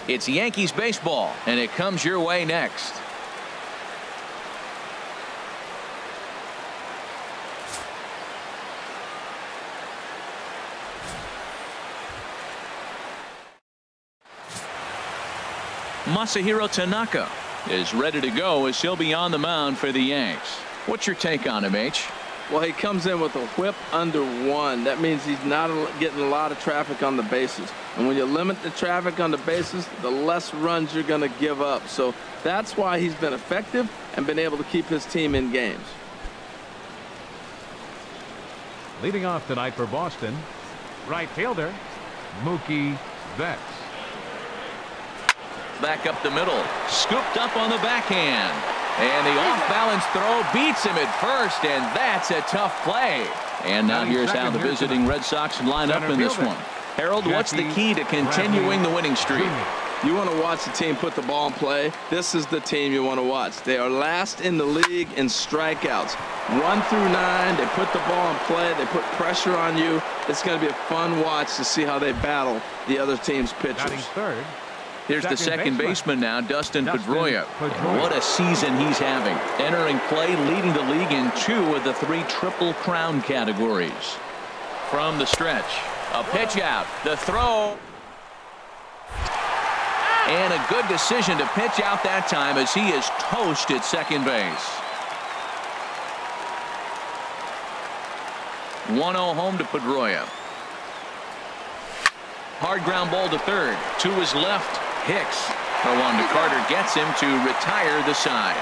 It's Yankees baseball, and it comes your way next. Masahiro Tanaka is ready to go as he'll be on the mound for the Yanks. What's your take on him, H? Well, he comes in with a whip under 1. That means he's not getting a lot of traffic on the bases. And when you limit the traffic on the bases, the less runs you're going to give up. So that's why he's been effective and been able to keep his team in games. Leading off tonight for Boston, right fielder Mookie Betts. Back up the middle, scooped up on the backhand, and the off-balance throw beats him at first, and that's a tough play. And now here's how the visiting Red Sox line up in this one. Harold, what's the key to continuing the winning streak? You want to watch the team put the ball in play. This is the team you want to watch. They are last in the league in strikeouts. 1 through 9, they put the ball in play. They put pressure on you. It's going to be a fun watch to see how they battle the other team's pitchers. Here's the second baseman now, Dustin Pedroia. And what a season he's having. Entering play, leading the league in 2 of the 3 Triple Crown categories. From the stretch, a pitch out, the throw. And a good decision to pitch out that time as he is toast at second base. 1-0 home to Pedroia. Hard ground ball to third. To his left. Hicks. Rwanda Carter gets him to retire the side.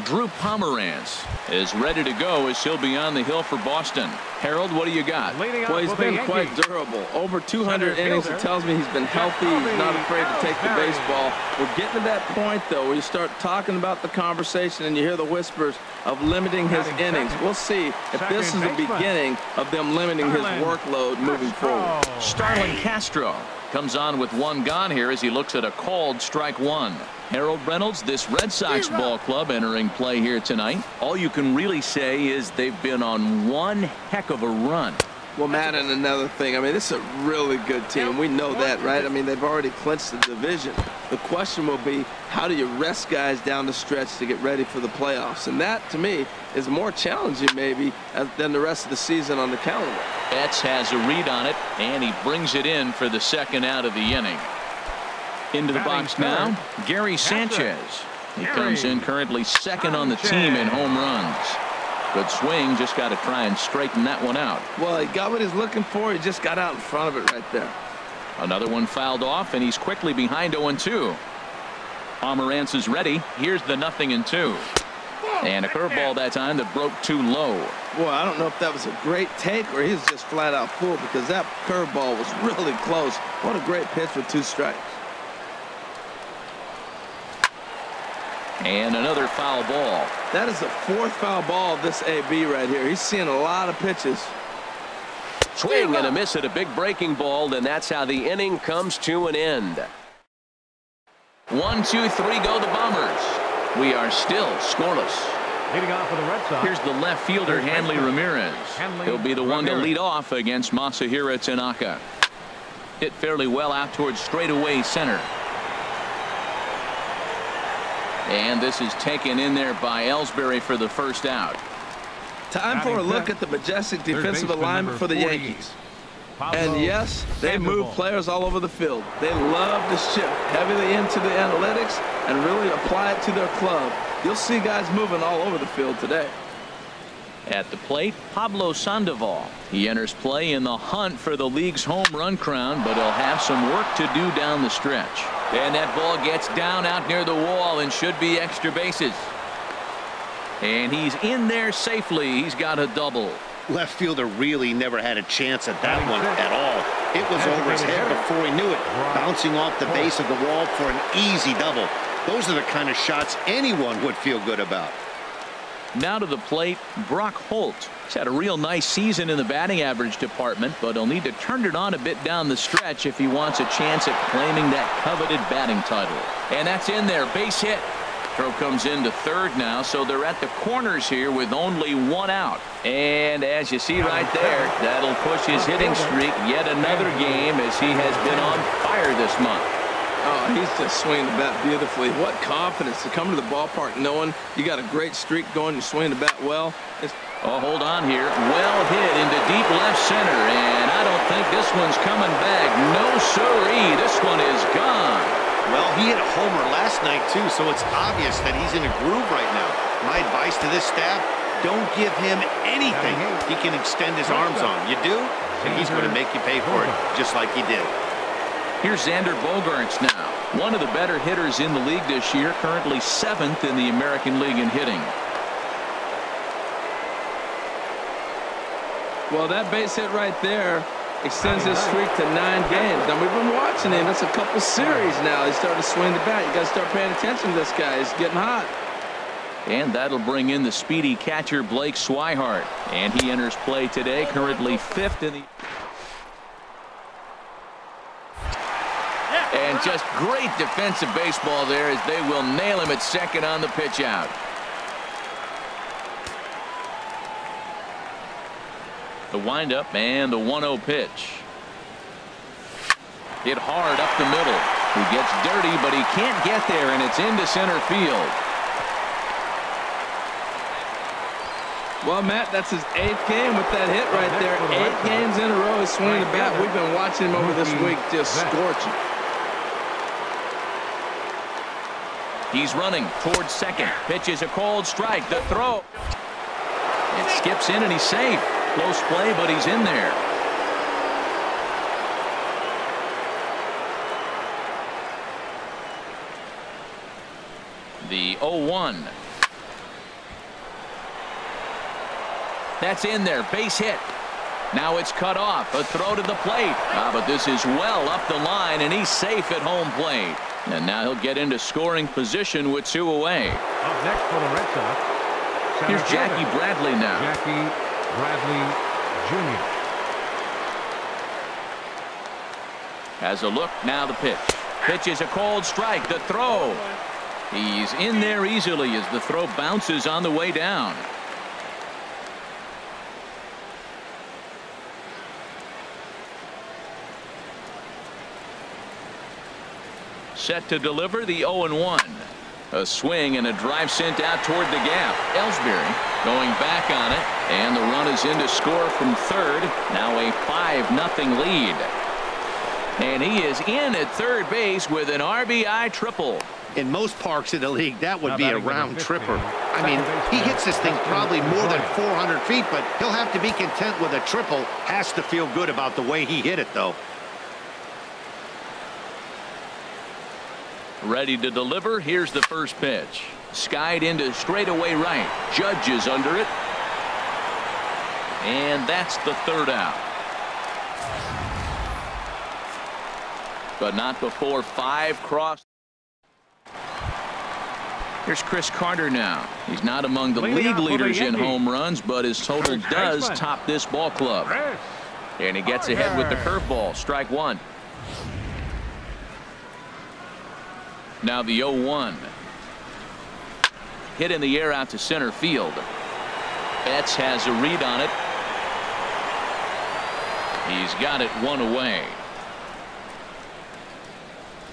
Drew Pomeranz is ready to go as he'll be on the hill for Boston. Harold, what do you got? Well, he's been quite durable. Over 200 innings. It tells me he's been healthy. He's not afraid to take the baseball. We're getting to that point, though, where you start talking about the conversation and you hear the whispers of limiting his innings. We'll see if this is the beginning of them limiting his workload moving forward. Starlin Castro comes on with 1 gone here as he looks at a called strike 1. Harold Reynolds, this Red Sox ball club entering play here tonight. All you can really say is they've been on one heck of a run. Well, Matt, and another thing, I mean, this is a really good team. We know that, right? I mean, they've already clinched the division. The question will be, how do you rest guys down the stretch to get ready for the playoffs? And that, to me, is more challenging maybe than the rest of the season on the calendar. Betts has a read on it, and he brings it in for the second out of the inning. Into the box now, Gary Sanchez. He comes in currently second on the team in home runs. Good swing, just got to try and straighten that one out. Well, he got what he's looking for. He just got out in front of it right there. Another one fouled off, and he's quickly behind 0-2. Pomeranz is ready. Here's the 0-2. And a curveball that time that broke too low. Boy, I don't know if that was a great take or he was just flat out fooled, because that curveball was really close. What a great pitch with 2 strikes. And another foul ball. That is the 4th foul ball of this AB right here. He's seeing a lot of pitches. Swing and a miss at a big breaking ball, and that's how the inning comes to an end. 1, 2, 3 go the Bombers. We are still scoreless. Leading off for the Red Sox. Here's the left fielder, Hanley Ramirez. He'll be the one to lead off against Masahiro Tanaka. Hit fairly well out towards straightaway center. And this is taken in there by Ellsbury for the first out. Time for a look at the majestic defensive alignment for the Yankees. And yes, they move players all over the field. They love to shift heavily into the analytics and really apply it to their club. You'll see guys moving all over the field today. At the plate, Pablo Sandoval. He enters play in the hunt for the league's home run crown, but he'll have some work to do down the stretch. And that ball gets down out near the wall and should be extra bases. And he's in there safely. He's got a double. Left fielder really never had a chance at that one at all. It was over his head before he knew it, bouncing off the base of the wall for an easy double. Those are the kind of shots anyone would feel good about. Now to the plate, Brock Holt. He's had a real nice season in the batting average department, but he'll need to turn it on a bit down the stretch if he wants a chance at claiming that coveted batting title. And that's in there, base hit. Throw comes into third now, so they're at the corners here with only one out. And as you see right there, that'll push his hitting streak yet another game as he has been on fire this month. Oh, he's just swinging the bat beautifully. What confidence to come to the ballpark knowing you got a great streak going, you swing the bat well. Oh, hold on here. Well hit into deep left center, and I don't think this one's coming back. No siree, this one is gone. Well, he hit a homer last night, too, so it's obvious that he's in a groove right now. My advice to this staff, don't give him anything he can extend his arms on. You do, and he's going to make you pay for it, just like he did. Here's Xander Bogaerts now. One of the better hitters in the league this year, currently 7th in the American League in hitting. Well, that base hit right there extends his streak to 9 games. Now, we've been watching him. It's a couple series now. He's starting to swing the bat. You got to start paying attention to this guy. He's getting hot. And that'll bring in the speedy catcher Blake Swihart. And he enters play today, currently 5th in the... And just great defensive baseball there as they will nail him at second on the pitch out. The windup and the 1-0 pitch. Hit hard up the middle. He gets dirty, but he can't get there, and it's into center field. Well, Matt, that's his 8th game with that hit right there. 8 games in a row he's swinging the bat. We've been watching him over this week, just scorching. He's running towards second. Pitches a cold strike. The throw. It skips in, and he's safe. Close play, but he's in there. The 0-1. That's in there. Base hit. Now it's cut off. A throw to the plate. But this is well up the line, and he's safe at home plate. And now he'll get into scoring position with 2 away. Up next for the Red Sox. Here's Jackie Bradley now. Jackie Bradley Jr. Has a look. Now the pitch. Pitch is a cold strike. The throw. He's in there easily as the throw bounces on the way down. Set to deliver the 0-1. A swing and a drive sent out toward the gap. Ellsbury going back on it, and the run is in to score from third. Now a 5-0 lead. And he is in at third base with an RBI triple. In most parks in the league, that would be a round tripper. I mean, he hits this thing probably more than 400 feet, but he'll have to be content with a triple. Has to feel good about the way he hit it, though. Ready to deliver. Here's the first pitch. Skied into straightaway right. Judge is under it. And that's the third out. But not before 5 cross. Here's Chris Carter now. He's not among the league leaders in home runs, but his total does top this ball club. And he gets ahead with the curveball. Strike 1. Now the 0-1. Hit in the air out to center field. Betts has a read on it. He's got it 1 away.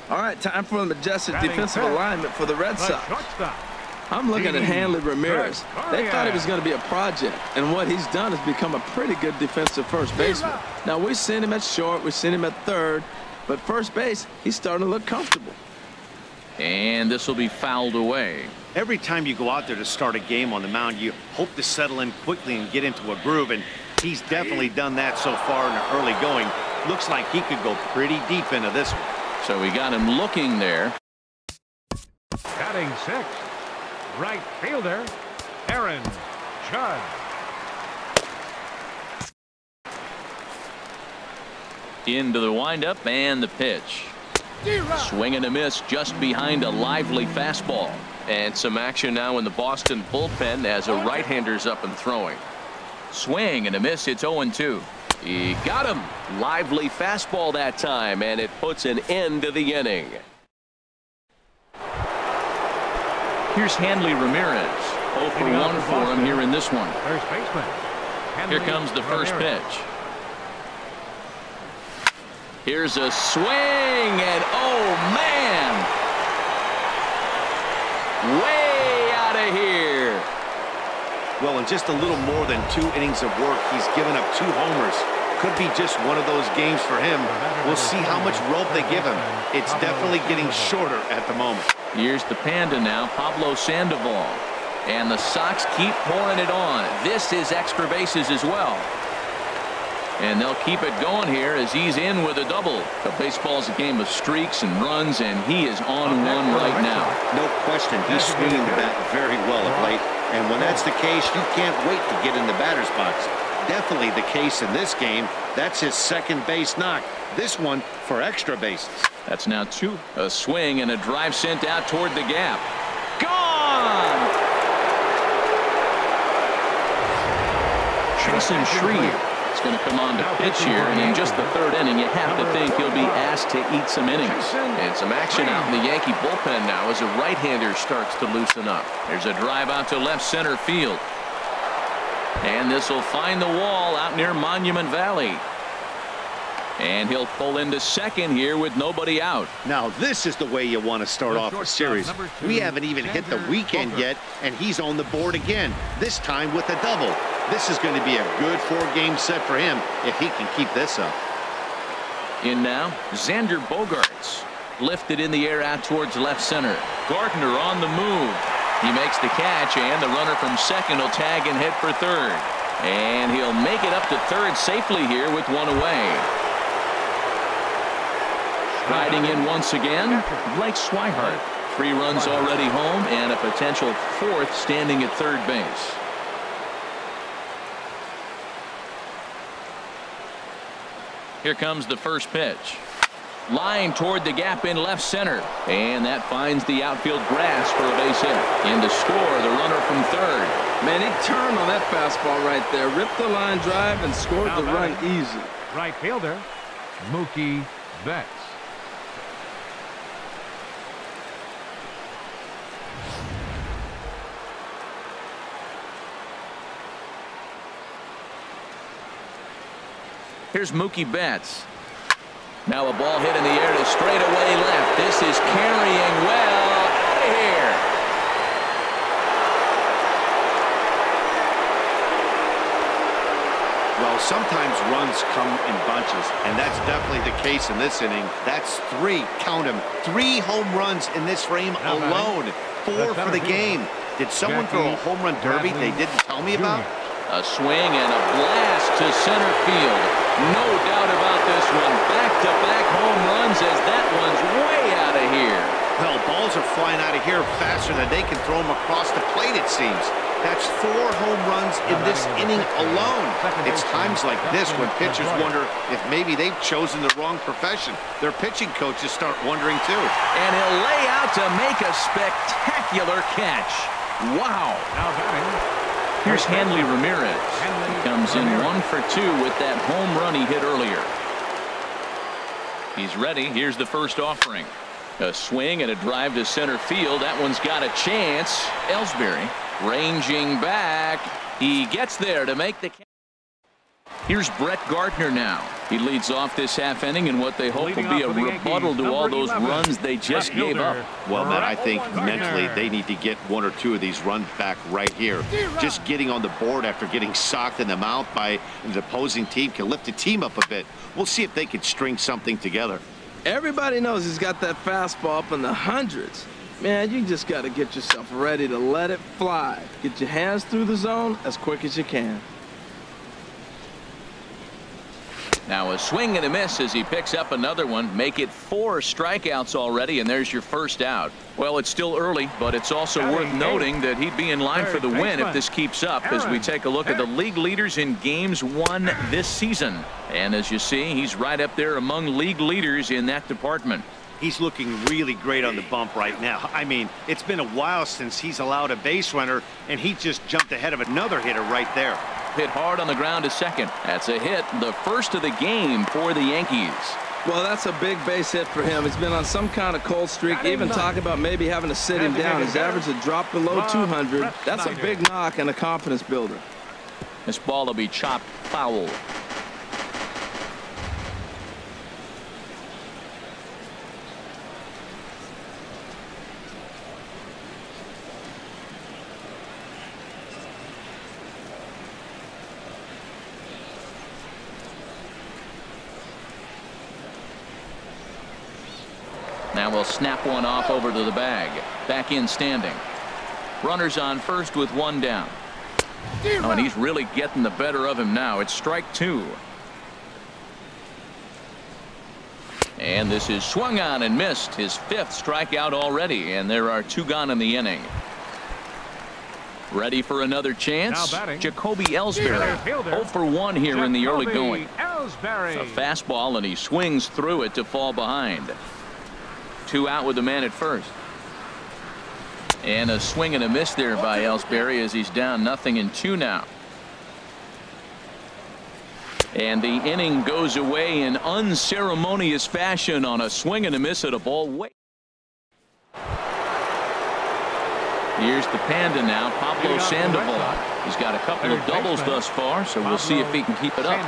All right, time for the majestic defensive alignment for the Red Sox. I'm looking at Hanley Ramirez. They thought he was going to be a project, and what he's done is become a pretty good defensive first baseman. Now, we've seen him at short, we've seen him at third, but first base, he's starting to look comfortable. And this will be fouled away. Every time you go out there to start a game on the mound, you hope to settle in quickly and get into a groove, and he's definitely done that so far in the early going. Looks like he could go pretty deep into this one. So we got him looking there. Batting 6th, right fielder, Aaron Judge. Into the windup and the pitch. Swing and a miss just behind a lively fastball. And some action now in the Boston bullpen as a right-hander's up and throwing. Swing and a miss. It's 0-2. He got him. Lively fastball that time, and it puts an end to the inning. Here's Hanley Ramirez. 0 for 1 for him here in this one. First baseman. Here comes the first pitch. Here's a swing, and oh man, way out of here. Well, in just a little more than 2 innings of work, he's given up 2 homers. Could be just one of those games for him. We'll see how much rope they give him. It's definitely getting shorter at the moment. Here's the Panda now, Pablo Sandoval. And the Sox keep pouring it on. This is extra bases as well. And they'll keep it going here as he's in with a double. But baseball's a game of streaks and runs, and he is on one right now. No question, he's swinging the bat very well of late. And when that's the case, you can't wait to get in the batter's box. Definitely the case in this game. That's his second base knock. This one for extra bases. That's now 2. A swing and a drive sent out toward the gap. Gone! Jason Shreve is going to come on to pitch here, and in just the 3rd inning, you have to think he'll be asked to eat some innings. And some action out in the Yankee bullpen now as a right-hander starts to loosen up. There's a drive out to left center field. And this will find the wall out near Monument Valley. And he'll pull into second here with nobody out. Now this is the way you want to start off a series. We haven't even hit the weekend yet, and he's on the board again, this time with a double. This is going to be a good 4-game set for him if he can keep this up. In now, Xander Bogaerts. Lifted in the air out towards left center. Gardner on the move. He makes the catch, and the runner from second will tag and head for third. And he'll make it up to third safely here with 1 away. Riding in once again, Blake Swihart. 3 runs already home and a potential 4th standing at third base. Here comes the first pitch. Line toward the gap in left center. And that finds the outfield grass for a base hit. In to score, the runner from third. Man, he turned on that fastball right there. Ripped the line drive and scored the run easy. Right fielder, Mookie Betts. Here's Mookie Betts. Now a ball hit in the air to straightaway left. This is carrying well out of here. Well, sometimes runs come in bunches, and that's definitely the case in this inning. That's 3, count them, 3 home runs in this frame alone. 4 for the game. Did someone throw a home run derby they didn't tell me about? A swing and a blast to center field. No doubt about this one. Back-to-back home runs as that one's way out of here. Well, balls are flying out of here faster than they can throw them across the plate, it seems. That's 4 home runs in this inning alone. It's times like this when pitchers wonder if maybe they've chosen the wrong profession. Their pitching coaches start wondering too. And he'll lay out to make a spectacular catch. Wow. Now batting. Here's Hanley Ramirez. He comes in 1 for 2 with that home run he hit earlier. He's ready. Here's the first offering. A swing and a drive to center field. That one's got a chance. Ellsbury ranging back. He gets there to make the catch. Here's Brett Gardner now. He leads off this half inning in what they hope will be a rebuttal to all those runs they just gave up. Well, man, I think mentally they need to get 1 or 2 of these runs back right here. Just getting on the board after getting socked in the mouth by the opposing team can lift the team up a bit. We'll see if they can string something together. Everybody knows he's got that fastball up in the hundreds. Man, you just got to get yourself ready to let it fly. Get your hands through the zone as quick as you can. Now a swing and a miss as he picks up another one. Make it 4 strikeouts already, and there's your first out. Well, it's still early, but it's also worth noting that he'd be in line for the win if this keeps up as we take a look at the league leaders in games won this season. And as you see, he's right up there among league leaders in that department. He's looking really great on the bump right now. I mean, it's been a while since he's allowed a base runner, and he just jumped ahead of another hitter right there. Hit hard on the ground to second. That's a hit, the first of the game for the Yankees. Well, that's a big base hit for him. He's been on some kind of cold streak, even talking about maybe having to sit him down. His average had dropped below 200. That's a big knock and a confidence builder. This ball will be chopped foul. Now we'll snap one off over to the bag. Back in standing. Runners on first with one down. Oh, and he's really getting the better of him now. It's strike two. And this is swung on and missed. His fifth strikeout already, and there are two gone in the inning. Ready for another chance. Jacoby Ellsbury 0 for 1 here in the early going. A fastball, and he swings through it to fall behind. 2 out with the man at first. And a swing and a miss there by Ellsbury as he's down 0-2 now. And the inning goes away in unceremonious fashion on a swing and a miss at a ball way. Here's the Panda now, Pablo Sandoval. He's got a couple of doubles thus far, so we'll see if he can keep it up.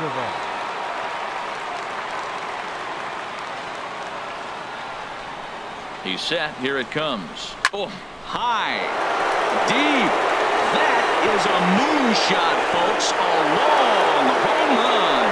He's set. Here it comes. Oh, high, deep. That is a moonshot, folks. A long home run.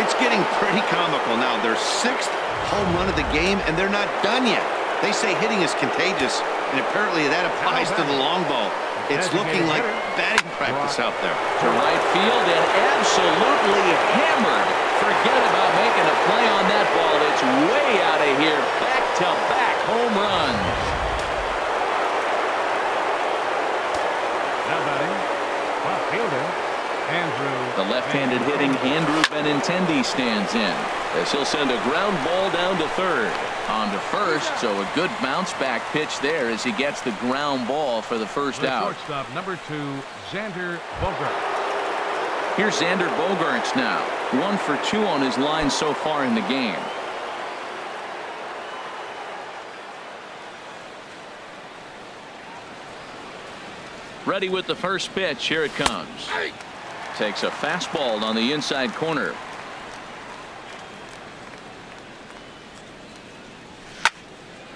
It's getting pretty comical now. Their 6th home run of the game, and they're not done yet. They say hitting is contagious, and apparently that applies to the long ball. It's looking like batting practice out there. To right field and absolutely hammered. Forget about making a play on that ball. It's way out of here. Back-to-back home runs. Now batting, left fielder, Andrew. The left-handed hitting Andrew Benintendi stands in as he'll send a ground ball down to third. On to first, so a good bounce-back pitch there as he gets the ground ball for the first out. Shortstop number 2, Xander Bogaerts. Here's Xander Bogaerts now. 1 for 2 on his line so far in the game. Ready with the first pitch. Here it comes. Takes a fastball on the inside corner.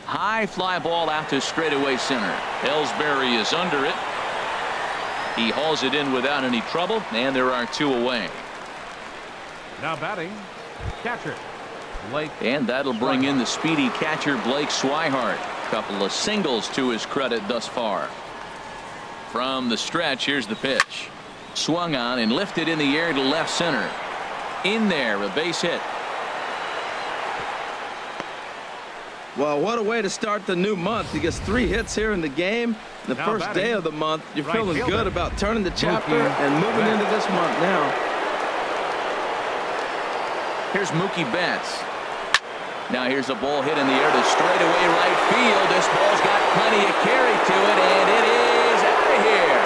High fly ball out to straightaway center. Ellsbury is under it. He hauls it in without any trouble, and there are 2 away. Now batting, catcher Blake. And that'll bring in the speedy catcher Blake Swihart. Couple of singles to his credit thus far. From the stretch, here's the pitch. Swung on and lifted in the air to left center. In there, a base hit. Well, what a way to start the new month. He gets 3 hits here in the game. The first day of the month, you're feeling good about turning the chapter and moving into this month now. Here's Mookie Betts. Now here's a ball hit in the air to straightaway right field. This ball's got plenty of carry to it, and it is out of here.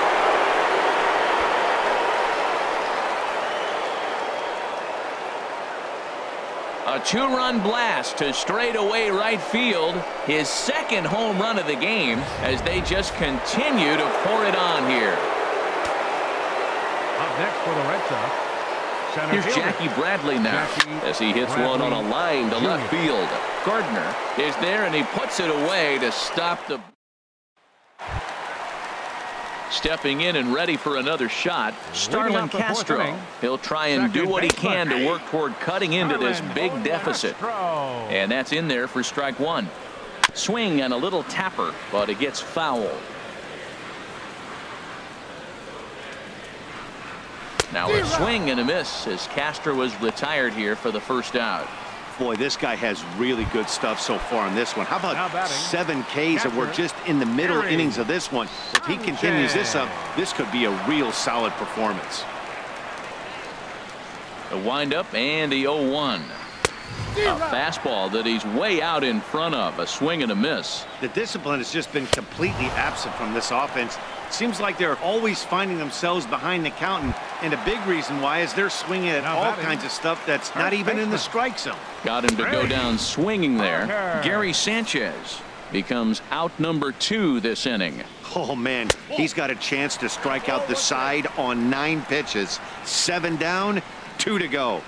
A 2-run blast to straightaway right field. His 2nd home run of the game as they just continue to pour it on here. Up next for the Red Sox, center here's fielder Jackie Bradley now as he hits one on a line to left field. Gardner is there and he puts it away to stop the. Stepping in and ready for another shot, Starlin Castro. He'll try and do what he can to work toward cutting into this big deficit. And that's in there for strike 1. Swing and a little tapper, but it gets foul. Now a swing and a miss as Castro is retired here for the first out. Boy, this guy has really good stuff so far in this one. How about 7 Ks, and we're just in the middle innings of this one. If he continues this up, this could be a real solid performance. The windup and the 0-1. A fastball that he's way out in front of. A swing and a miss. The discipline has just been completely absent from this offense. Seems like they're always finding themselves behind the count, and a big reason why is they're swinging at all kinds of stuff that's not even in the strike zone. Got him to go down swinging there. Gary Sanchez becomes out number 2 this inning. Oh, man, he's got a chance to strike out the side on 9 pitches. 7 down, 2 to go.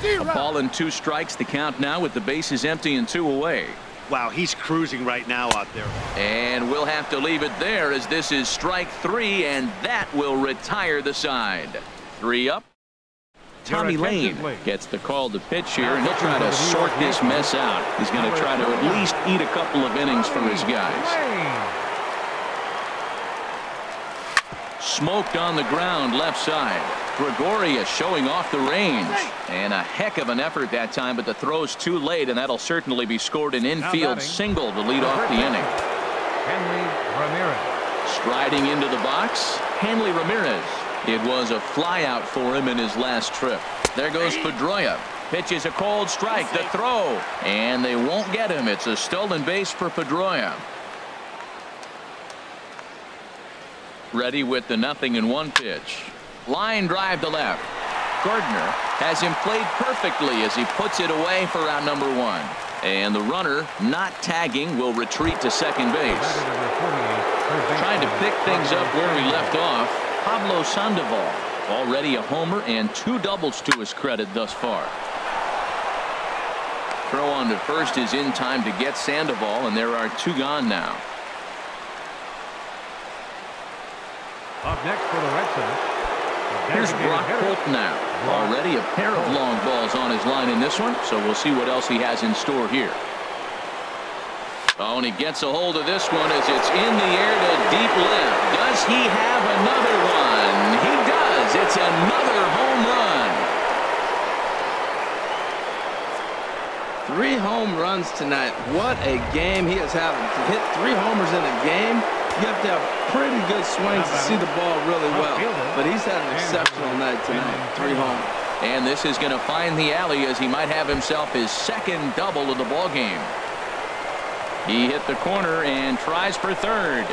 A ball and 2 strikes the count now with the bases empty and 2 away. Wow, he's cruising right now out there. And we'll have to leave it there as this is strike 3, and that will retire the side. 3 up. Tommy Lane gets the call to pitch here, and he'll try to sort this mess out. He's going to try to at least eat a couple of innings for his guys. Smoked on the ground left side. Gregorius showing off the range, and a heck of an effort that time, but the throw's too late, and that'll certainly be scored an infield single to lead off the inning. Hanley Ramirez. Striding into the box, Hanley Ramirez. It was a fly out for him in his last trip. There goes Pedroia. Pitches a cold strike. The throw, and they won't get him. It's a stolen base for Pedroia. Ready with the 0-1 pitch. Line drive to left. Gardner has him played perfectly as he puts it away for out number 1. And the runner, not tagging, will retreat to second base. Trying to pick things up where he left off, Pablo Sandoval. Already a homer and 2 doubles to his credit thus far. Throw on to first is in time to get Sandoval, and there are 2 gone now. Up next for the Red Sox. Here's Brock Holt now. Already a pair of long balls on his line in this one, so we'll see what else he has in store here. Oh, and he gets a hold of this one as it's in the air to deep left. Does he have another one? He does. It's another home run. 3 home runs tonight. What a game he is having. To hit 3 homers in a game, you have to have pretty good swings to see the ball really well. But he's had an exceptional night tonight. 3 homers. And this is going to find the alley as he might have himself his 2nd double of the ball game. He hit the corner and tries for 3rd.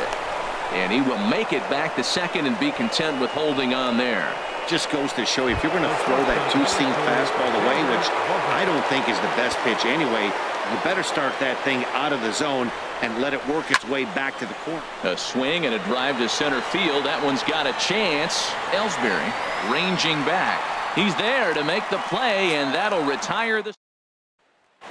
And he will make it back to 2nd and be content with holding on there. Just goes to show you, if you're going to throw that 2-seam fastball away, which I don't think is the best pitch anyway, you better start that thing out of the zone and let it work its way back to the corner. A swing and a drive to center field. That one's got a chance. Ellsbury ranging back. He's there to make the play, and that'll retire the.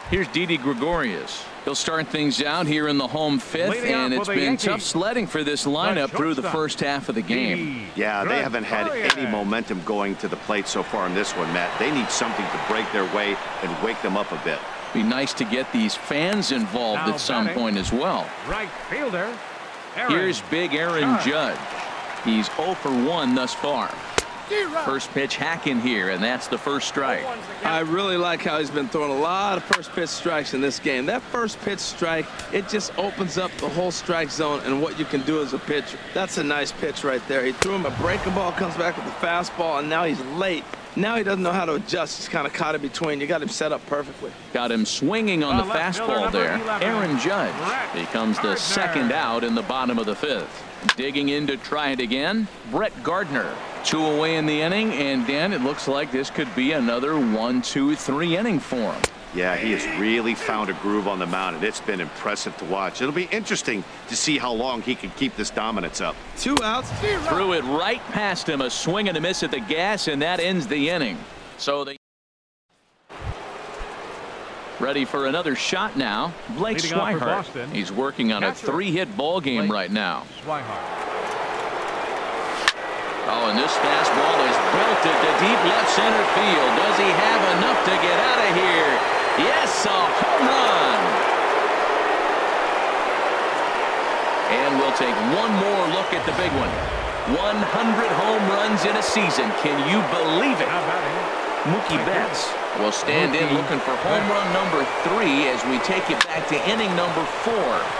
Here's Didi Gregorius. He'll start things out here in the home 5th, and it's been tough sledding for this lineup through the first half of the game. Yeah, they haven't had any momentum going to the plate so far in this one, Matt. They need something to break their way and wake them up a bit. Be nice to get these fans involved at some point as well. Right fielder. Here's big Aaron Judge. He's 0 for 1 thus far. First pitch hack in here, and that's the first strike. I really like how he's been throwing a lot of first pitch strikes in this game. That first pitch strike, it just opens up the whole strike zone and what you can do as a pitcher. That's a nice pitch right there. He threw him a breaking ball, comes back with the fastball, and now he's late. Now he doesn't know how to adjust. He's kind of caught in between. You got him set up perfectly. Got him swinging on the fastball there. Aaron Judge becomes the 2nd out in the bottom of the 5th. Digging in to try it again, Brett Gardner. 2 away in the inning, and Dan, it looks like this could be another 1-2-3 inning for him. Yeah, he has really found a groove on the mound, and it's been impressive to watch. It'll be interesting to see how long he can keep this dominance up. 2 outs. Threw it right past him, a swing and a miss at the gas, and that ends the inning. So they ready for another shot now. Blake Swihart. He's working on a 3-hit ball game right now. Oh, and this fastball is belted to deep left center field. Does he have enough to get out of here? Yes, a home run. And we'll take one more look at the big one. 100 home runs in a season. Can you believe it? Mookie Betts will stand in looking for home run number 3 as we take it back to inning number 4.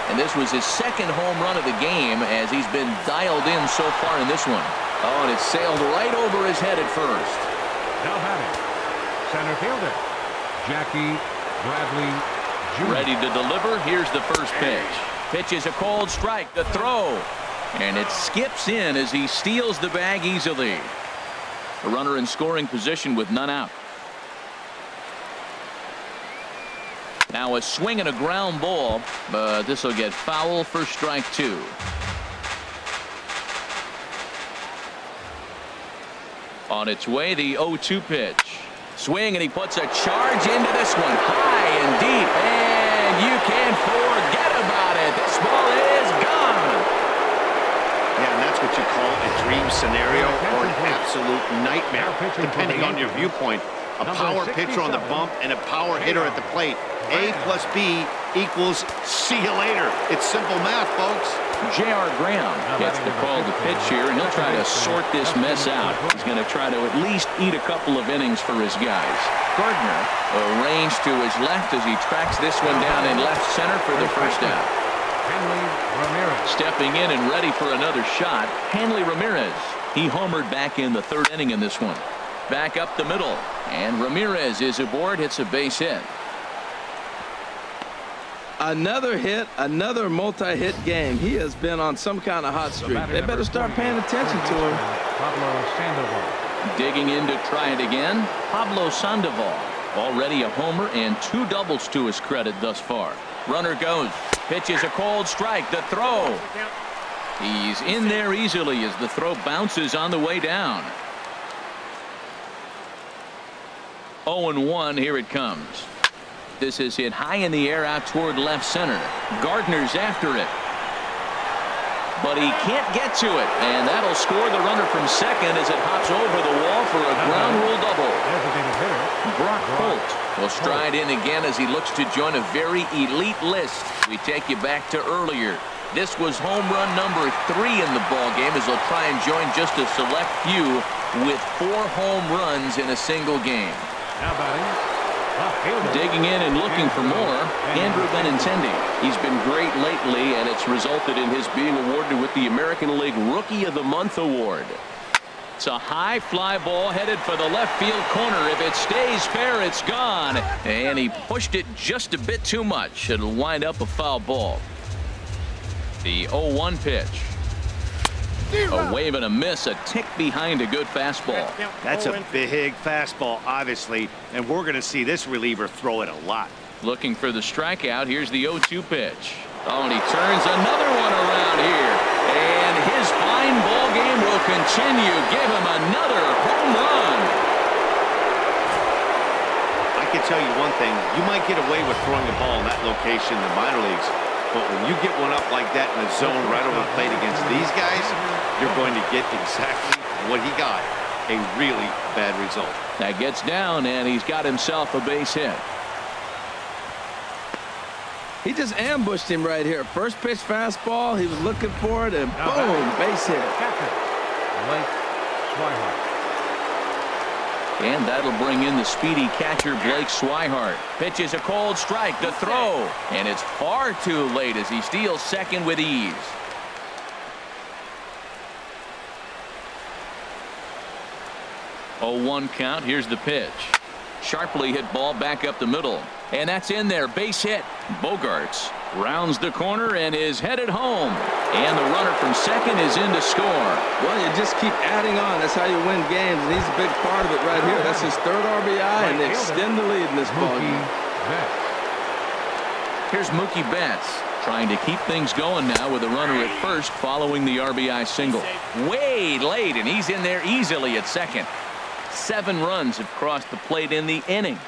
And this was his 2nd home run of the game as he's been dialed in so far in this one. Oh, and it sailed right over his head at first. Now batting, center fielder, Jackie Bradley Jr. Ready to deliver. Here's the first pitch. Pitches a cold strike. The throw. And it skips in as he steals the bag easily. A runner in scoring position with none out. Now a swing and a ground ball, but this will get foul for strike 2. On its way, the 0-2 pitch. Swing, and he puts a charge into this one. High and deep, and you can't forget about it. This ball is gone. Yeah, and that's what you call a dream scenario or an absolute nightmare, depending on your viewpoint. A power pitcher on the bump and a power hitter at the plate. A plus B equals see you later. It's simple math, folks. J.R. Graham gets the call to pitch here, and he'll try to sort this mess out. He's going to try to at least eat a couple of innings for his guys. Gardner arranged to his left as he tracks this one down in left center for the first out. Hanley Ramirez. Stepping in and ready for another shot, Hanley Ramirez. He homered back in the 3rd inning in this one. Back up the middle, and Ramirez is aboard, hits a base hit. Another hit, another multi-hit game. He has been on some kind of hot streak. They better start paying attention to him. Pablo Sandoval. Digging in to try it again, Pablo Sandoval. Already a homer and 2 doubles to his credit thus far. Runner goes. Pitches a cold strike. The throw. He's in there easily as the throw bounces on the way down. 0-1. Here it comes. This is hit high in the air out toward left center. Gardner's after it, but he can't get to it, and that'll score the runner from second as it hops over the wall for a ground rule double. Brock Holt will stride in again as he looks to join a very elite list. We take you back to earlier. This was home run number 3 in the ball game as he'll try and join just a select few with 4 home runs in a single game. Now batting. Digging in and looking for more, Andrew Benintendi. He's been great lately, and it's resulted in his being awarded with the American League Rookie of the Month award. It's a high fly ball headed for the left field corner. If it stays fair, it's gone. And he pushed it just a bit too much. It'll wind up a foul ball. The 0-1 pitch. A wave and a miss, a tick behind a good fastball. That's a big fastball, obviously, and we're going to see this reliever throw it a lot. Looking for the strikeout. Here's the 0-2 pitch. Oh, and he turns another one around here. And his fine ball game will continue. Give him another home run. I can tell you one thing. You might get away with throwing a ball in that location in the minor leagues, but when you get one up like that in the zone right over the plate against these guys, you're going to get exactly what he got, a really bad result. That gets down, and he's got himself a base hit. He just ambushed him right here. First pitch fastball, he was looking for it, and boom, base hit. Blake Swihart. And that'll bring in the speedy catcher Blake Swihart. Pitches a cold strike. The throw. And it's far too late as he steals second with ease. Oh, 1 count. Here's the pitch. Sharply hit ball back up the middle. And that's in there. Base hit. Bogarts rounds the corner and is headed home. And the runner from second is in to score. Well, you just keep adding on. That's how you win games, and he's a big part of it right here. That's his 3rd RBI, and they extend the lead in this ball game. Here's Mookie Betts trying to keep things going now with a runner at first following the RBI single. Way late, and he's in there easily at second. 7 runs have crossed the plate in the inning.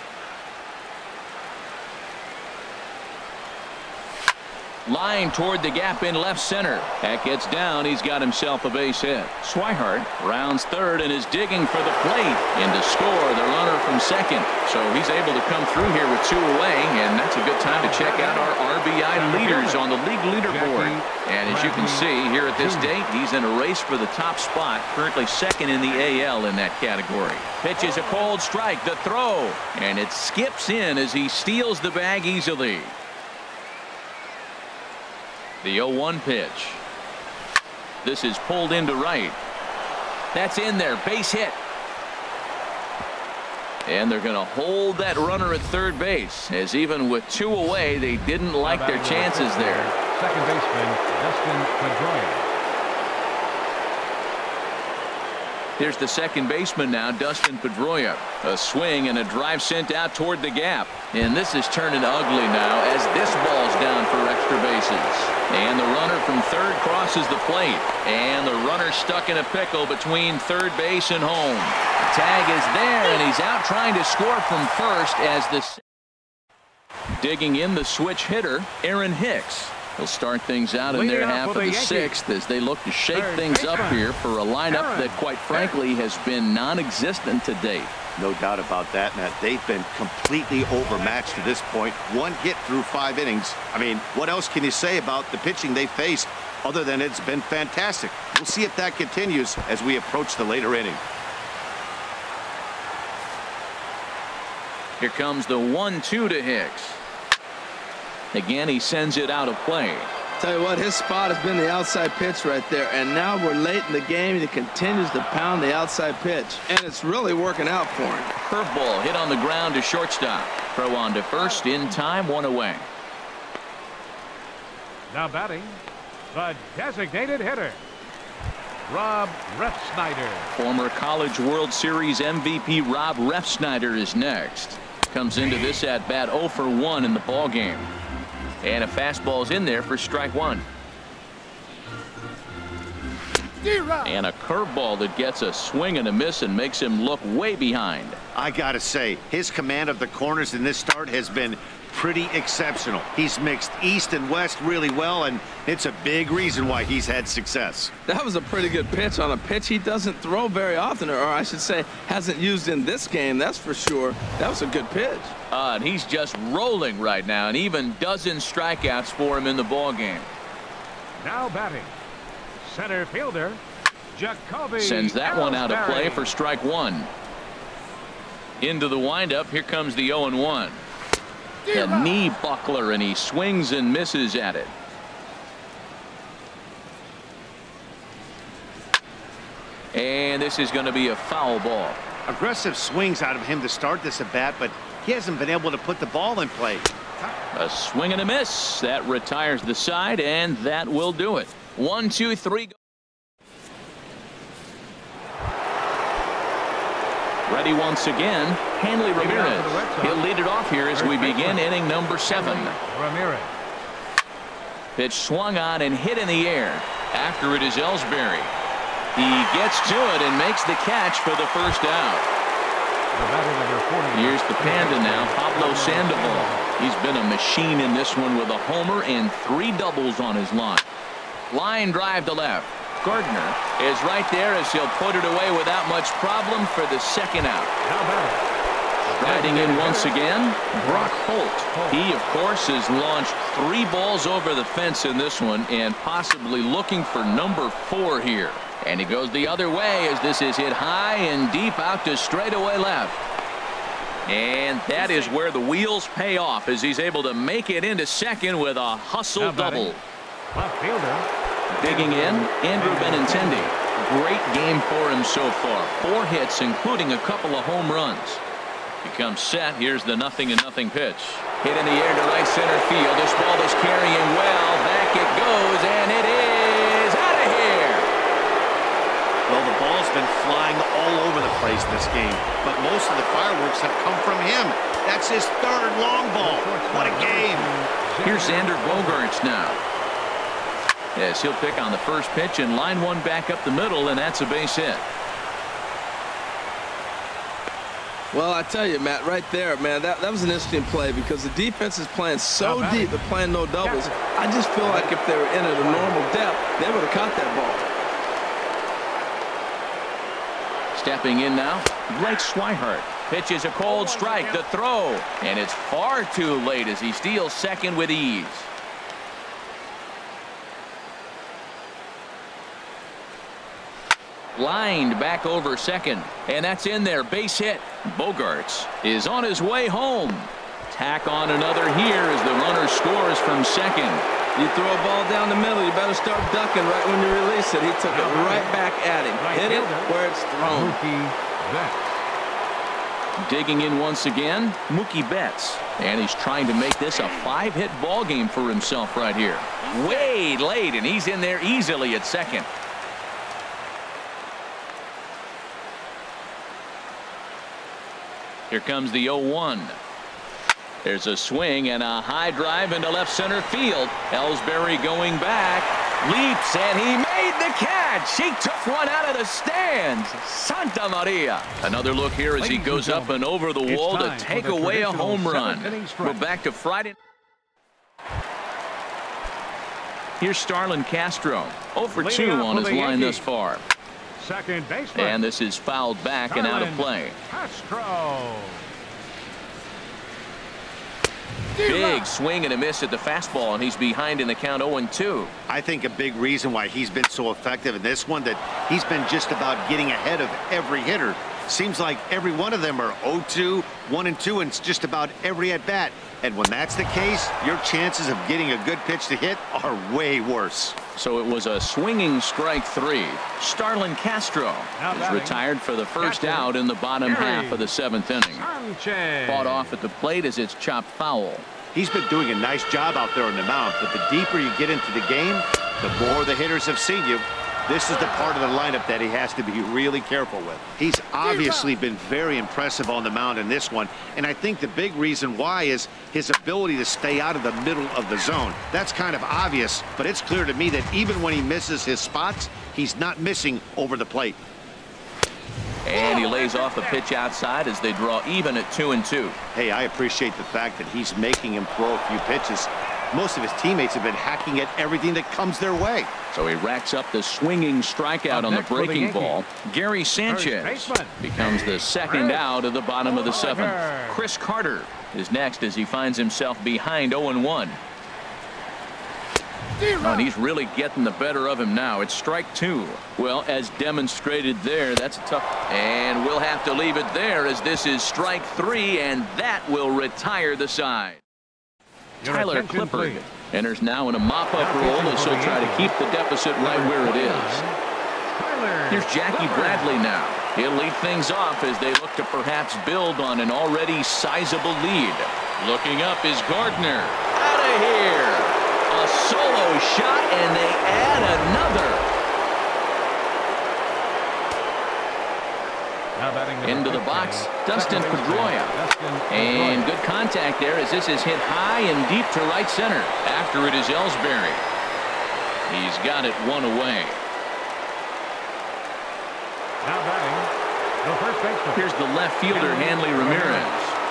Line toward the gap in left center. That gets down. He's got himself a base hit. Swihart rounds third and is digging for the plate. And to score the runner from second. So he's able to come through here with 2 away. And that's a good time to check out our RBI leaders on the league leaderboard. And as you can see here at this date, he's in a race for the top spot. Currently second in the AL in that category. Pitches a cold strike. The throw. And it skips in as he steals the bag easily. The 0-1 pitch. This is pulled into right. That's in there. Base hit. And they're going to hold that runner at third base, as even with 2 away, they didn't like their chances there. second baseman, Dustin Pedroia. Here's the second baseman now, Dustin Pedroia. A swing and a drive sent out toward the gap. And this is turning ugly now as this ball's down for extra bases. And the runner from third crosses the plate. And the runner stuck in a pickle between third base and home. The tag is there, and he's out trying to score from first as the digging in the switch hitter, Aaron Hicks. He'll start things out in their half of the sixth as they look to shake things up here for a lineup that, quite frankly, has been non-existent to date. No doubt about that, Matt. They've been completely overmatched to this point. One hit through 5 innings. I mean, what else can you say about the pitching they faced other than it's been fantastic? We'll see if that continues as we approach the later inning. Here comes the 1-2 to Hicks. Again, he sends it out of play. Tell you what, his spot has been the outside pitch right there, and now we're late in the game and he continues to pound the outside pitch, and it's really working out for him. Curveball hit on the ground to shortstop. Throw on to first in time, 1 away. Now batting, the designated hitter, Rob Refsnyder. Former College World Series MVP Rob Refsnyder is next. Comes into this at bat 0 for 1 in the ball game. And a fastball's in there for strike 1. And a curveball that gets a swing and a miss and makes him look way behind. I gotta say, his command of the corners in this start has been pretty exceptional. He's mixed east and west really well, and it's a big reason why he's had success. That was a pretty good pitch on a pitch he doesn't throw very often, or I should say hasn't used in this game, that's for sure. That was a good pitch. And he's just rolling right now, and even dozen strikeouts for him in the ball game. Now batting, center fielder, Jacoby sends that one out of play Ellsbury. for strike 1. Into the windup, here comes the 0-1. A knee buckler, and he swings and misses at it. And this is going to be a foul ball. Aggressive swings out of him to start this at bat, but he hasn't been able to put the ball in play. A swing and a miss. That retires the side, and that will do it. 1, 2, 3. Ready once again, Hanley Ramirez. He'll lead it off here as we begin inning number 7. Ramirez. Pitch swung on and hit in the air. After it is Ellsbury. He gets to it and makes the catch for the first out. Here's the Panda now, Pablo Sandoval. He's been a machine in this one with a homer and 3 doubles on his line. Line drive to left. Gardner is right there as he'll put it away without much problem for the second out. Riding in once again, Brock Holt. He, of course, has launched 3 balls over the fence in this one and possibly looking for number 4 here. And he goes the other way as this is hit high and deep out to straightaway left. And that is where the wheels pay off as he's able to make it into second with a hustle double. Left fielder. Digging in, Andrew Benintendi. Great game for him so far. 4 hits, including a couple of home runs. He comes set. Here's the 0-0 pitch. Hit in the air to right center field. This ball is carrying well. Back it goes, and it is out of here. Well, the ball's been flying all over the place this game, but most of the fireworks have come from him. That's his 3rd long ball. What a game. Here's Xander Bogaerts now. Yes, he'll pick on the first pitch and line one back up the middle, and that's a base hit. Well, I tell you, Matt, right there, man, that was an interesting play because the defense is playing so deep, they're playing no doubles. I just feel like if they were in at a normal depth, they would have caught that ball. Stepping in now, Blake Swihart. Pitches a cold strike, the throw, and it's far too late as he steals second with ease. Lined back over second, and that's in there, base hit. Bogaerts is on his way home. Tack on another here as the runner scores from second. You throw a ball down the middle, you better start ducking right when you release it. He took it right back at him. Hit it where it's thrown. Digging in once again, Mookie Betts. And he's trying to make this a 5-hit ball game for himself right here. Way late, and he's in there easily at second. Here comes the 0-1. There's a swing and a high drive into left center field. Ellsbury going back, leaps, and he made the catch. He took one out of the stands. Santa Maria. Another look here as he goes up and over the wall to take away a home run. We're back to Friday. Here's Starlin Castro. 0 for 2 on his line thus far. Second baseman. And this is fouled back and out of play. Castro. Big swing and a miss at the fastball, and he's behind in the count 0-2. I think a big reason why he's been so effective in this one, that he's been just about getting ahead of every hitter. Seems like every one of them are 0-2, 1-2, and it's just about every at bat. And when that's the case, your chances of getting a good pitch to hit are way worse. So it was a swinging strike 3. Starlin Castro is retired for the first out in the bottom half of the 7th inning. Fought off at the plate as it's chopped foul. He's been doing a nice job out there on the mound, but the deeper you get into the game, the more the hitters have seen you. This is the part of the lineup that he has to be really careful with. He's obviously been very impressive on the mound in this one, and I think the big reason why is his ability to stay out of the middle of the zone. That's kind of obvious, but it's clear to me that even when he misses his spots, he's not missing over the plate. And he lays off a pitch outside as they draw even at 2-2. Hey, I appreciate the fact that he's making him throw a few pitches. Most of his teammates have been hacking at everything that comes their way. So he racks up the swinging strikeout on the breaking ball. Gary Sanchez becomes the second out of the bottom of the 7th. Chris Carter is next as he finds himself behind 0-1. Oh, and he's really getting the better of him now. It's strike 2. Well, as demonstrated there, that's a tough. And we'll have to leave it there as this is strike 3, and that will retire the side. Tyler Clippard enters now in a mop-up role as he'll try to keep the deficit right where it is. Here's Jackie Bradley now. He'll lead things off as they look to perhaps build on an already sizable lead. Looking up is Gardner. Out of here. A solo shot, and they add another. Into the box, Dustin Pedroia. And good contact there as this is hit high and deep to right center. After it is Ellsbury. He's got it one away. Here's the left fielder, Hanley Ramirez.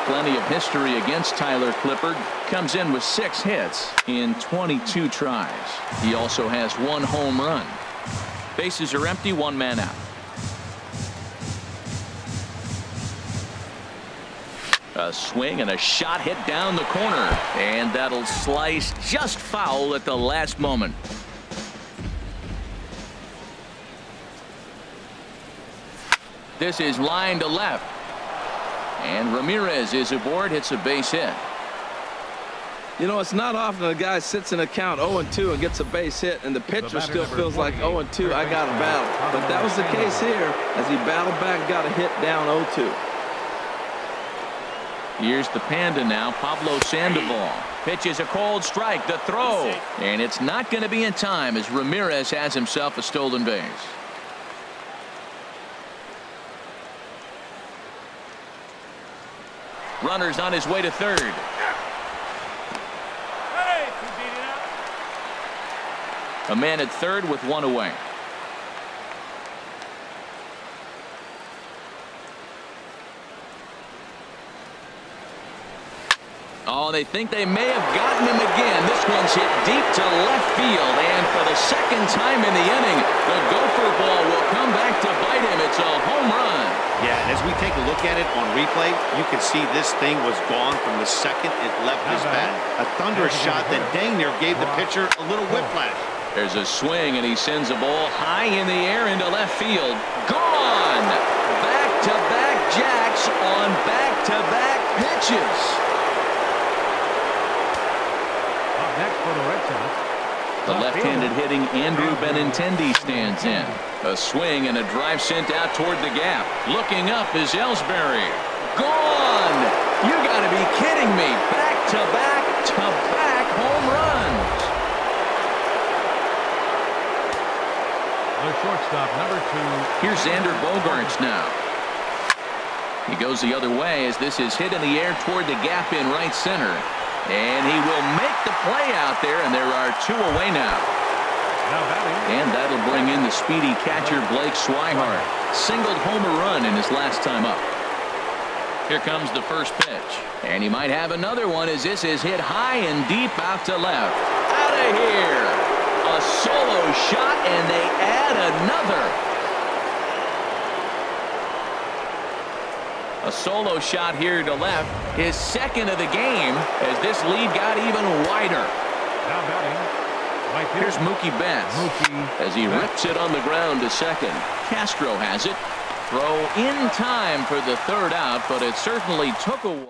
Plenty of history against Tyler Clippard. Comes in with 6 hits in 22 tries. He also has 1 home run. Bases are empty, 1 man out. A swing and a shot hit down the corner, and that'll slice just foul at the last moment. This is line to left, and Ramirez is aboard, hits a base hit. You know, it's not often a guy sits in a count 0-2 and gets a base hit, and the pitcher still feels like 0-2, I got a battle. But that was the case here as he battled back, got a hit down 0-2. Here's the Panda now, Pablo Sandoval. Pitches a cold strike, the throw. And it's not going to be in time as Ramirez has himself a stolen base. Runner's on his way to third. A man at third with 1 away. Oh, they think they may have gotten him again. This one's hit deep to left field, and for the second time in the inning, the gopher ball will come back to bite him. It's a home run. Yeah, and as we take a look at it on replay, you can see this thing was gone from the second it left his bat. A thunderous shot that dang near gave the pitcher a little whiplash. There's a swing, and he sends a ball high in the air into left field. Gone! Back-to-back jacks on back-to-back pitches. The left-handed hitting Andrew Benintendi stands in. A swing and a drive sent out toward the gap. Looking up is Ellsbury. gone. You got to be kidding me. Back-to-back-to-back home runs. The shortstop, number 2. Here's Xander Bogaerts now. He goes the other way as this is hit in the air toward the gap in right center. And he will make the play out there, and there are 2 away now. And that'll bring in the speedy catcher Blake Swihart. Singled homer run in his last time up. Here comes the first pitch. And he might have another one as this is hit high and deep out to left. Out of here. A solo shot, and they add another. A solo shot here to left. His second of the game as this lead got even wider. Now batting. Here's Mookie Betts as he rips it on the ground to second. Castro has it. Throw in time for the third out, but it certainly took a while.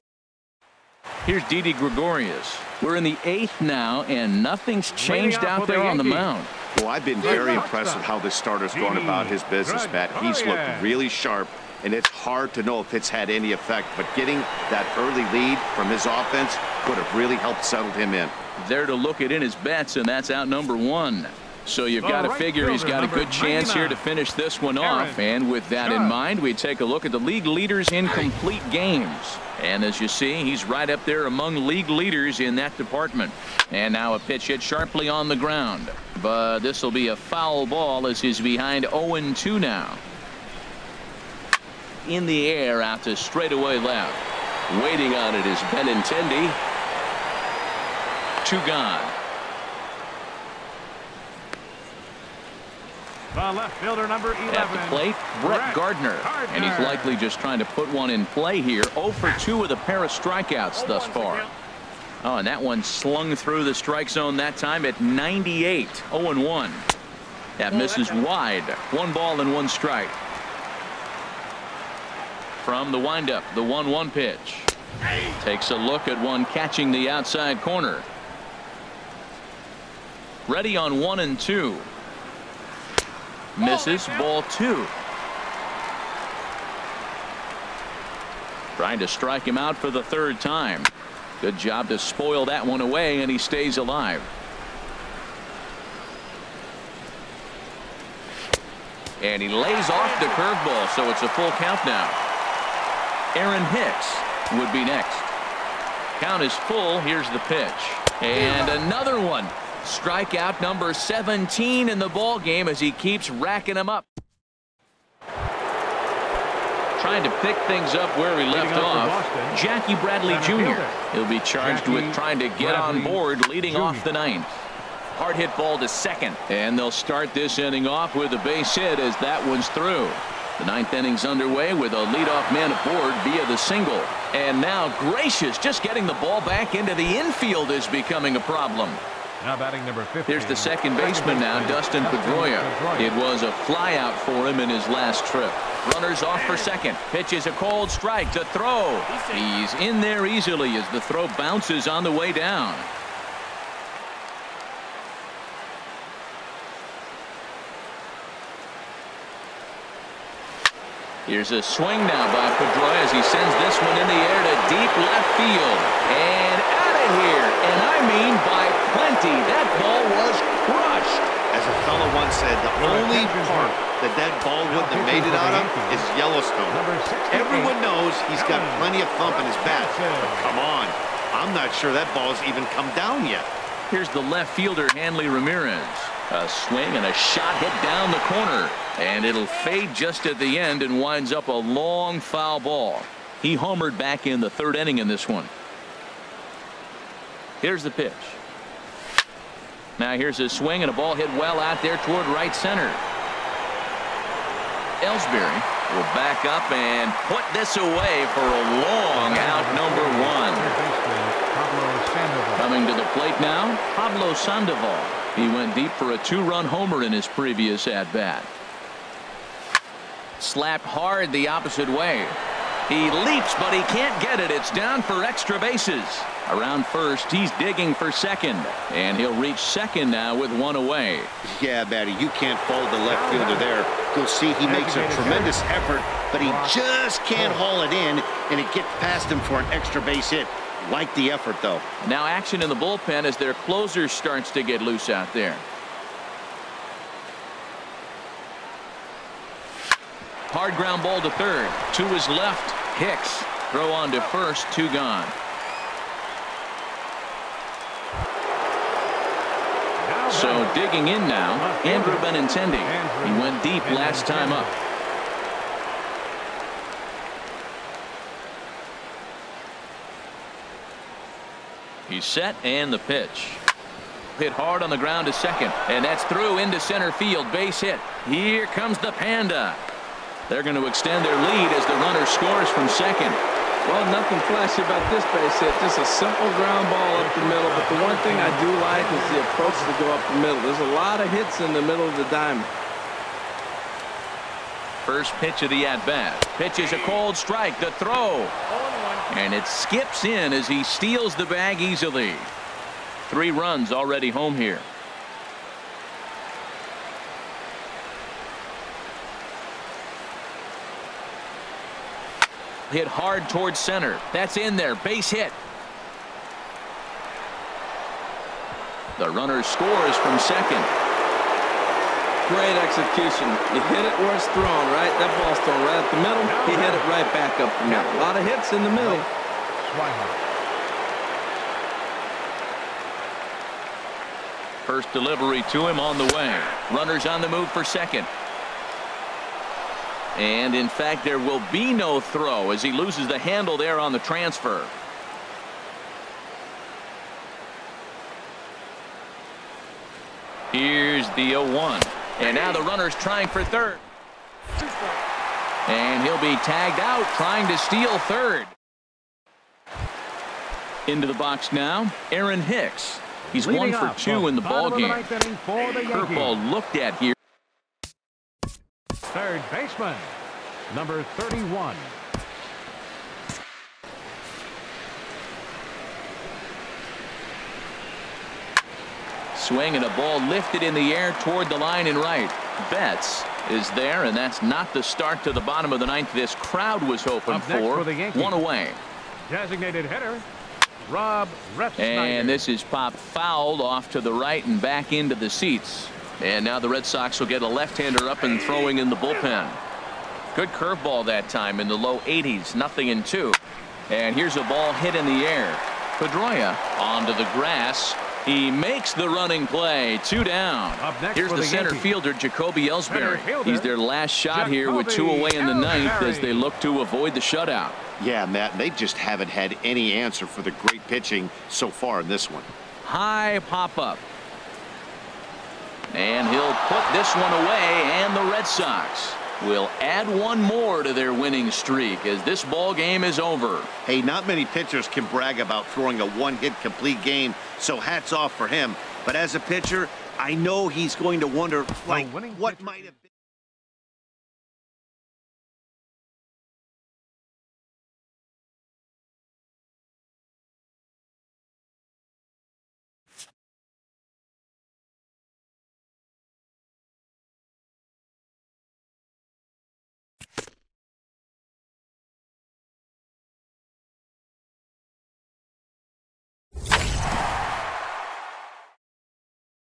Here's Didi Gregorius. We're in the 8th now, and nothing's changed out there on the mound. Well, I've been very impressed with how this starter's going about his business, Matt. He's looked really sharp, and it's hard to know if it's had any effect, but getting that early lead from his offense could have really helped settle him in. There to look it in his bets, and that's out number 1. So you've got to figure he's got a good chance here to finish this one off. And with that in mind, we take a look at the league leaders in complete games. And as you see, he's right up there among league leaders in that department. And now a pitch hit sharply on the ground. But this will be a foul ball as he's behind 0-2 now. In the air out to straightaway left. Waiting on it is Benintendi. 2 gone. The left fielder, number 11. At the plate, Brett Gardner. And he's likely just trying to put one in play here. 0 for 2 with a pair of strikeouts thus far. Oh, and that one slung through the strike zone that time at 98. 0-1. That misses wide. 1 ball and 1 strike. From the windup, the 1-1 pitch. Takes a look at one catching the outside corner. Ready on 1-2. Misses, ball 2. Trying to strike him out for the 3rd time. Good job to spoil that one away, and he stays alive. And he lays off the curveball, so it's a full count now. Aaron Hicks would be next. Count is full. Here's the pitch. And another one. Strikeout number 17 in the ball game as he keeps racking them up. Trying to pick things up where he left off. Jackie Bradley Jr. He'll be charged with trying to get on board leading off the 9th. Hard hit ball to second. And they'll start this inning off with a base hit as that one's through. The 9th inning's underway with a leadoff man aboard via the single. And now Gracious just getting the ball back into the infield is becoming a problem. Now batting number 15. Here's the second baseman now, Dustin Pedroia. It was a flyout for him in his last trip. Runners off for second. Pitches a cold strike to throw. He's in there easily as the throw bounces on the way down. Here's a swing now by Pedroia as he sends this one in the air to deep left field. And out of here. And I mean by plenty. That ball was crushed. As a fellow once said, the only part that ball wouldn't have made it out of is Yellowstone. Everyone knows he's got plenty of thump in his bat. But come on. I'm not sure that ball's even come down yet. Here's the left fielder, Hanley Ramirez. A swing and a shot hit down the corner. And it'll fade just at the end and winds up a long foul ball. He homered back in the 3rd inning in this one. Here's the pitch. Now here's a swing and a ball hit well out there toward right center. Ellsbury will back up and put this away for a long out number 1. Coming to the plate now, Pablo Sandoval. He went deep for a 2-run homer in his previous at-bat. Slapped hard the opposite way. He leaps, but he can't get it. It's down for extra bases. Around first, he's digging for second. And he'll reach second now with one away. Yeah, Matty, you can't fault the left fielder there. You'll see he makes a tremendous effort, but he just can't haul it in, and it gets past him for an extra base hit. Like the effort, though. Now action in the bullpen as their closer starts to get loose out there. Hard ground ball to third. To his left, Hicks. Throw on to first, 2 gone. So digging in now, Andrew Benintendi. He went deep last time up. He's set, and the pitch. Hit hard on the ground to second, and that's through into center field. Base hit. Here comes the Panda. They're going to extend their lead as the runner scores from second. Well, nothing flashy about this base hit. Just a simple ground ball up the middle. But the one thing I do like is the approach to go up the middle. There's a lot of hits in the middle of the diamond. First pitch of the at-bat. Pitch is a cold strike. The throw. And it skips in as he steals the bag easily. 3 runs already home here. Hit hard towards center. That's in there. Base hit. The runner scores from second. Great execution. You hit it where it's thrown, right? That ball's thrown right up the middle. He hit it right back up the middle. A lot of hits in the middle. First delivery to him on the way. Runners on the move for second. And in fact, there will be no throw as he loses the handle there on the transfer. Here's the 0-1. And now the runner's trying for third. And he'll be tagged out trying to steal third. Into the box now, Aaron Hicks. He's 1 for 2 in the ball game. Curveball looked at here. Third baseman, number 31. Swing and a ball lifted in the air toward the line and right. Betts is there, and that's not the start to the bottom of the 9th this crowd was hoping for. 1 away. Designated hitter, Rob Refsnyder. And this is popped fouled off to the right and back into the seats. And now the Red Sox will get a left-hander up and throwing in the bullpen. Good curveball that time in the low 80s. 0-2. And here's a ball hit in the air. Pedroia onto the grass. He makes the running play. 2 down. Here's the center fielder, Jacoby Ellsbury. He's their last shot here with 2 away in the 9th as they look to avoid the shutout. Yeah, Matt, they just haven't had any answer for the great pitching so far in this one. High pop-up. And he'll put this one away, and the Red Sox will add 1 more to their winning streak as this ball game is over. Hey, not many pitchers can brag about throwing a 1-hit complete game, so hats off for him. But as a pitcher, I know he's going to wonder, like, what might have been.